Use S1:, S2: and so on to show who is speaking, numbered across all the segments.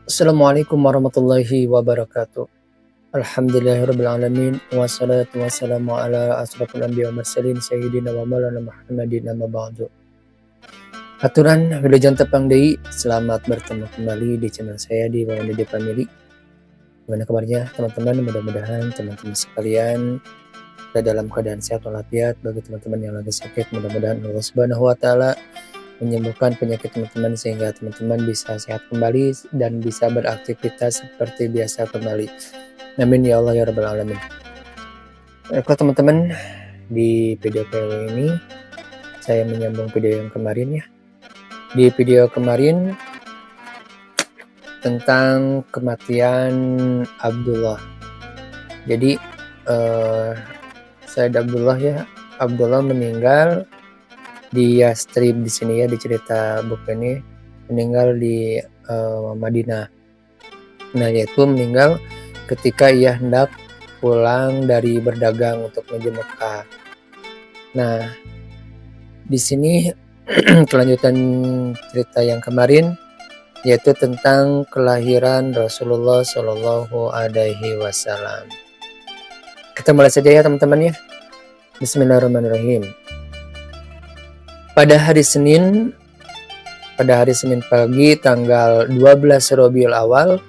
S1: Assalamualaikum warahmatullahi wabarakatuh. Alhamdulillahirabbil alamin wassalatu wassalamu ala asrofil anbiya wal mursalin sayyidina wa maulana Muhammadin amma ba'du. Aturan wilujeng tepang deui, selamat bertemu kembali di channel saya di Wawan Dede Family. Gimana kabarnya teman-teman? Mudah-mudahan teman-teman sekalian ada dalam keadaan sehat walafiat. Bagi teman-teman yang lagi sakit, mudah-mudahan Allah Subhanahu wa taala menyembuhkan penyakit teman-teman sehingga teman-teman bisa sehat kembali dan bisa beraktivitas seperti biasa kembali. Amin ya Allah ya rabbal alamin. Oke teman-teman, di video kali ini saya menyambung video yang kemarin ya. Di video kemarin tentang kematian Abdullah. Jadi Said Abdullah ya, Abdullah meninggal di Yastrib di sini ya, di cerita buku ini meninggal di Madinah. Nah, yaitu meninggal ketika ia hendak pulang dari berdagang untuk menuju Mekah. Nah, di sini kelanjutan cerita yang kemarin yaitu tentang kelahiran Rasulullah Shallallahu Alaihi Wasallam. Kita mulai saja ya teman-teman ya. Bismillahirrahmanirrahim. Pada hari Senin pagi tanggal 12 Rabiul Awal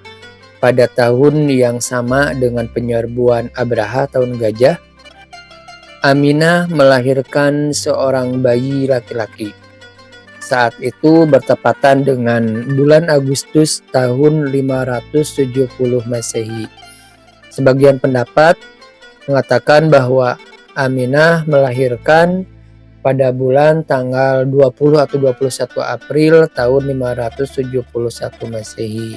S1: pada tahun yang sama dengan penyerbuan Abraha tahun gajah, Aminah melahirkan seorang bayi laki-laki. Saat itu bertepatan dengan bulan Agustus tahun 570 Masehi. Sebagian pendapat mengatakan bahwa Aminah melahirkan pada bulan tanggal 20 atau 21 April tahun 571 Masehi.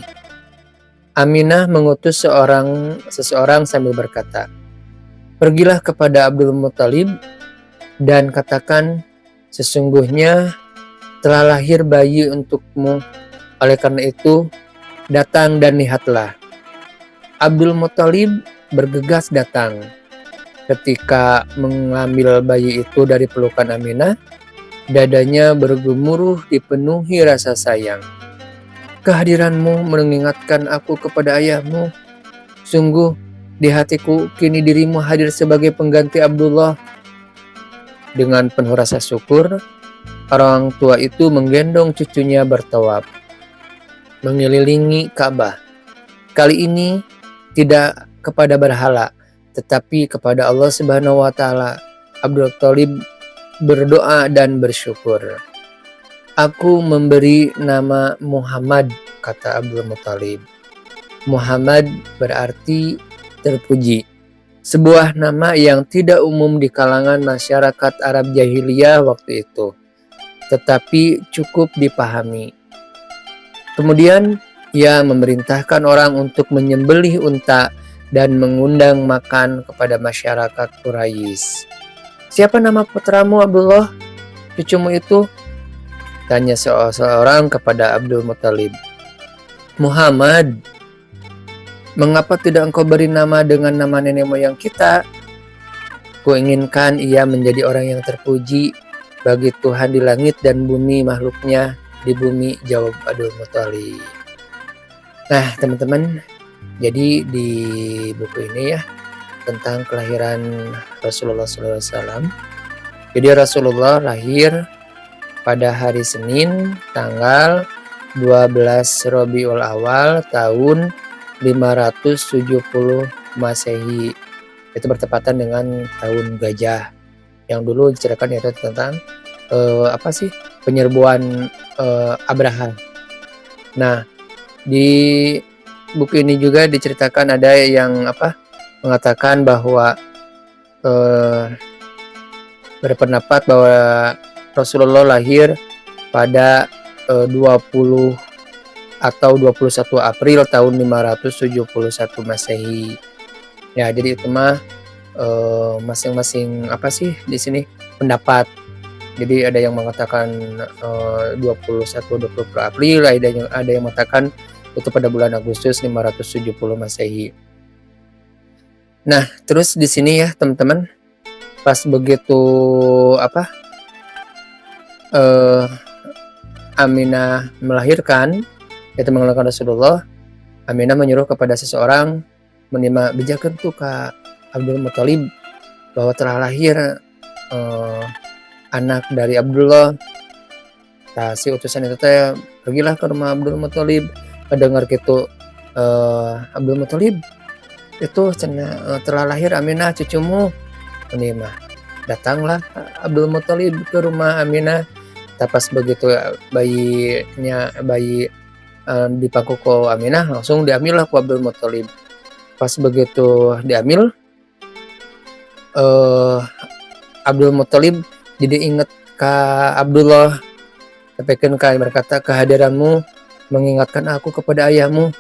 S1: Aminah mengutus seseorang sambil berkata, "Pergilah kepada Abdul Muthalib dan katakan, sesungguhnya telah lahir bayi untukmu. Oleh karena itu, datang dan lihatlah." Abdul Muthalib bergegas datang. Ketika mengambil bayi itu dari pelukan Aminah, dadanya bergemuruh dipenuhi rasa sayang. "Kehadiranmu mengingatkan aku kepada ayahmu. Sungguh di hatiku kini dirimu hadir sebagai pengganti Abdullah." Dengan penuh rasa syukur, orang tua itu menggendong cucunya bertawaf, mengelilingi Ka'bah. Kali ini tidak kepada berhala, tetapi kepada Allah Subhanahu wa taala. Abdul Muthalib berdoa dan bersyukur. "Aku memberi nama Muhammad," kata Abdul Muthalib. Muhammad berarti terpuji. Sebuah nama yang tidak umum di kalangan masyarakat Arab jahiliyah waktu itu, tetapi cukup dipahami. Kemudian ia memerintahkan orang untuk menyembelih unta dan mengundang makan kepada masyarakat Quraisy. "Siapa nama putramu Abdullah, cucumu itu?" tanya seorang kepada Abdul Muthalib. "Muhammad." "Mengapa tidak engkau beri nama dengan nama nenek moyang kita? Kuinginkan ia menjadi orang yang terpuji bagi Tuhan di langit dan bumi makhluknya di bumi," jawab Abdul Muthalib. Nah teman-teman, jadi di buku ini ya tentang kelahiran Rasulullah SAW. Jadi Rasulullah lahir pada hari Senin tanggal 12 Rabiul Awal tahun 570 Masehi. Itu bertepatan dengan tahun gajah yang dulu diceritakan yaitu tentang penyerbuan Abraha. Nah, di buku ini juga diceritakan ada yang mengatakan bahwa berpendapat bahwa Rasulullah lahir pada 20 atau 21 April tahun 571 Masehi. Ya, jadi itu mah masing-masing di sini pendapat. Jadi ada yang mengatakan 20 April, ada yang mengatakan itu pada bulan Agustus 570 Masehi. Nah, terus di sini ya teman-teman, pas begitu Aminah melahirkan, yaitu mengeluarkan Rasulullah, Aminah menyuruh kepada seseorang menerima bijakeun tuh ka Abdul Muthalib bahwa telah lahir anak dari Abdullah. Nah, si utusan itu teh pergilah ke rumah Abdul Muthalib, mendengar gitu Abdul Muthalib itu cenah telah lahir Aminah cucumu. Ini mah datanglah Abdul Muthalib ke rumah Aminah. Pas begitu bayi di pangku Aminah langsung diambil lah ku Abdul Muthalib. Pas begitu diambil Abdul Muthalib jadi inget ka Abdullah, sampaikan berkata, kehadiranmu mengingatkan aku kepada ayahmu.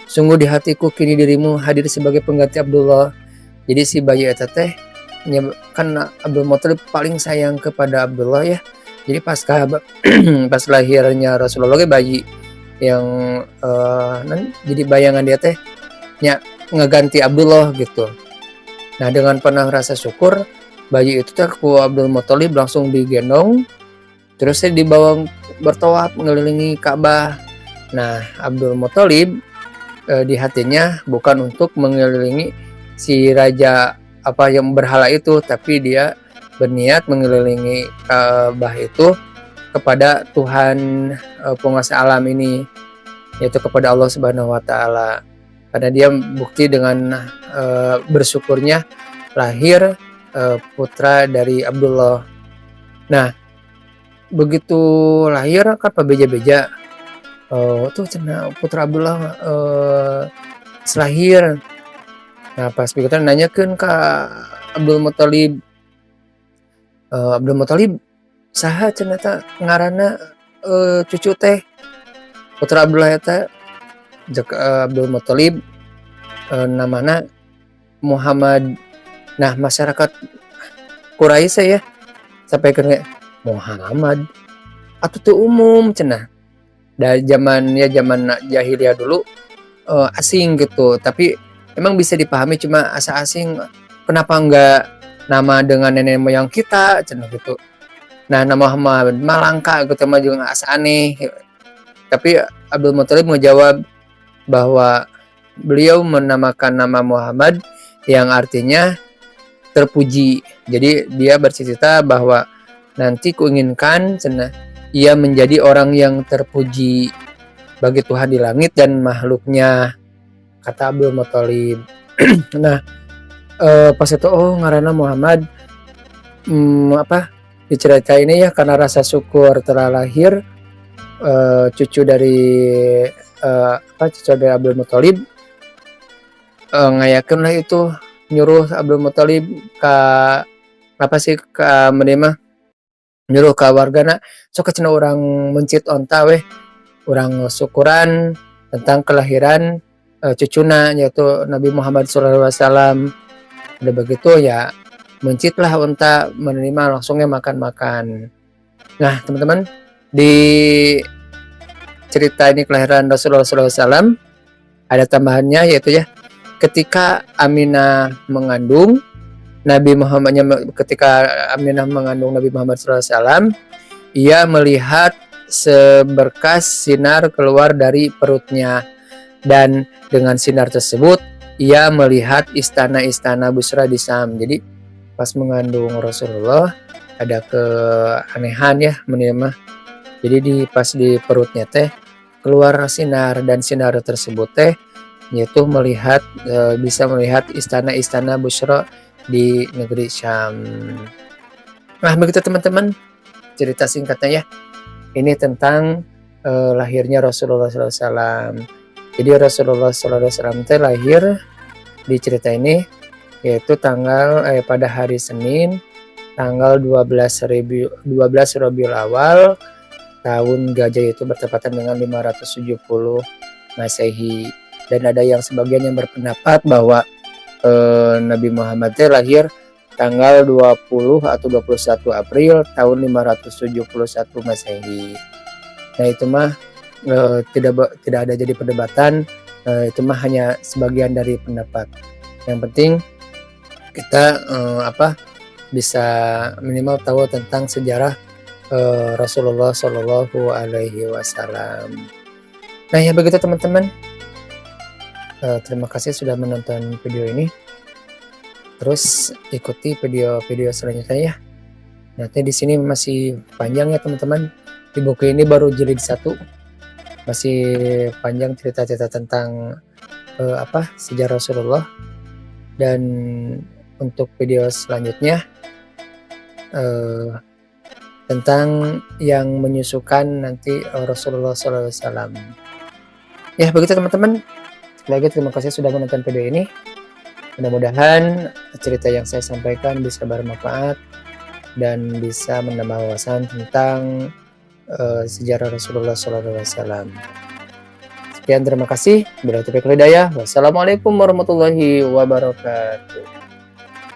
S1: Sungguh di hatiku kini dirimu hadir sebagai pengganti Abdullah. Jadi si bayi eta teh kan Abdul Muthalib paling sayang kepada Abdullah ya. Jadi pas lahirnya Rasulullah bayi yang jadi bayangan dia teh ngeganti Abdullah gitu. Nah, dengan penuh rasa syukur bayi itu teh ku Abdul Muthalib langsung digendong, terus dibawa bertawaf mengelilingi Ka'bah. Nah, Abdul Muthalib di hatinya bukan untuk mengelilingi si raja yang berhala itu, tapi dia berniat mengelilingi Ka'bah itu kepada Tuhan penguasa alam ini, yaitu kepada Allah Subhanahu wa taala. Karena dia bukti dengan bersyukurnya lahir putra dari Abdullah. Nah, begitu lahir kan beja-beja tuh cenah putra Abdullah selahir. Nah, pas begitu nanyakeun ka Abdul Muthalib, Abdul Muthalib saha cenah eta ngaranna cucu teh putra Abdullah eta? Jek Abdul Muthalib namana Muhammad. Nah, masyarakat Quraisy ya sampaikan kayak Muhammad atau tuh umum cenah. Dari zaman jahiliyah dulu asing gitu, tapi emang bisa dipahami, cuma asa asing kenapa enggak nama dengan nenek moyang kita cenah gitu. Nah, nama Muhammad malangka gitu mah juga asa aneh. Tapi Abdul Muthalib menjawab bahwa beliau menamakan nama Muhammad yang artinya terpuji. Jadi dia bercita bahwa nanti kuinginkan cenah ia menjadi orang yang terpuji bagi Tuhan di langit dan makhluknya, kata Abdul Muthalib. Nah, pas itu ngaranna Muhammad diceritain ini ya karena rasa syukur telah lahir cucu dari Abdul Muthalib. Ngayakeun lah itu nyuruh Abdul Muthalib ka menerima nyuruh ka wargana sok cenah orang mencit onta weh, orang syukuran tentang kelahiran cucuna yaitu Nabi Muhammad SAW. Udah begitu ya mencitlah onta, menerima langsungnya makan. Nah, teman-teman, di cerita ini kelahiran Rasulullah SAW ada tambahannya, yaitu ya ketika Aminah mengandung Nabi Muhammad SAW, ia melihat seberkas sinar keluar dari perutnya, dan dengan sinar tersebut ia melihat istana-istana Busra di Syam. Jadi pas mengandung Rasulullah ada keanehan ya menerima. Jadi pas di perutnya teh keluar sinar, dan sinar tersebut teh yaitu bisa melihat istana-istana Busra di negeri Syam. Nah, begitu teman-teman cerita singkatnya ya. Ini tentang lahirnya Rasulullah SAW. Jadi Rasulullah SAW teh lahir di cerita ini yaitu pada hari Senin tanggal 12 Rabiul Awal tahun Gajah, itu bertepatan dengan 570 Masehi. Dan ada sebagian yang berpendapat bahwa Nabi Muhammad lahir tanggal 20 atau 21 April tahun 571 Masehi. Nah, itu mah tidak ada jadi perdebatan, itu mah hanya sebagian dari pendapat. Yang penting kita bisa minimal tahu tentang sejarah Rasulullah Shallallahu Alaihi Wasallam. Nah, ya begitu teman-teman. Terima kasih sudah menonton video ini. Terus ikuti video-video selanjutnya ya. Nanti di sini masih panjang ya teman-teman. Di buku ini baru jilid 1. Masih panjang cerita-cerita tentang sejarah Rasulullah. Dan untuk video selanjutnya tentang yang menyusukan nanti Rasulullah SAW. Ya begitu teman-teman. Sekali lagi terima kasih sudah menonton video ini. Mudah-mudahan cerita yang saya sampaikan bisa bermanfaat dan bisa menambah wawasan tentang sejarah Rasulullah SAW. Sekian, terima kasih. Wassalamualaikum warahmatullahi wabarakatuh.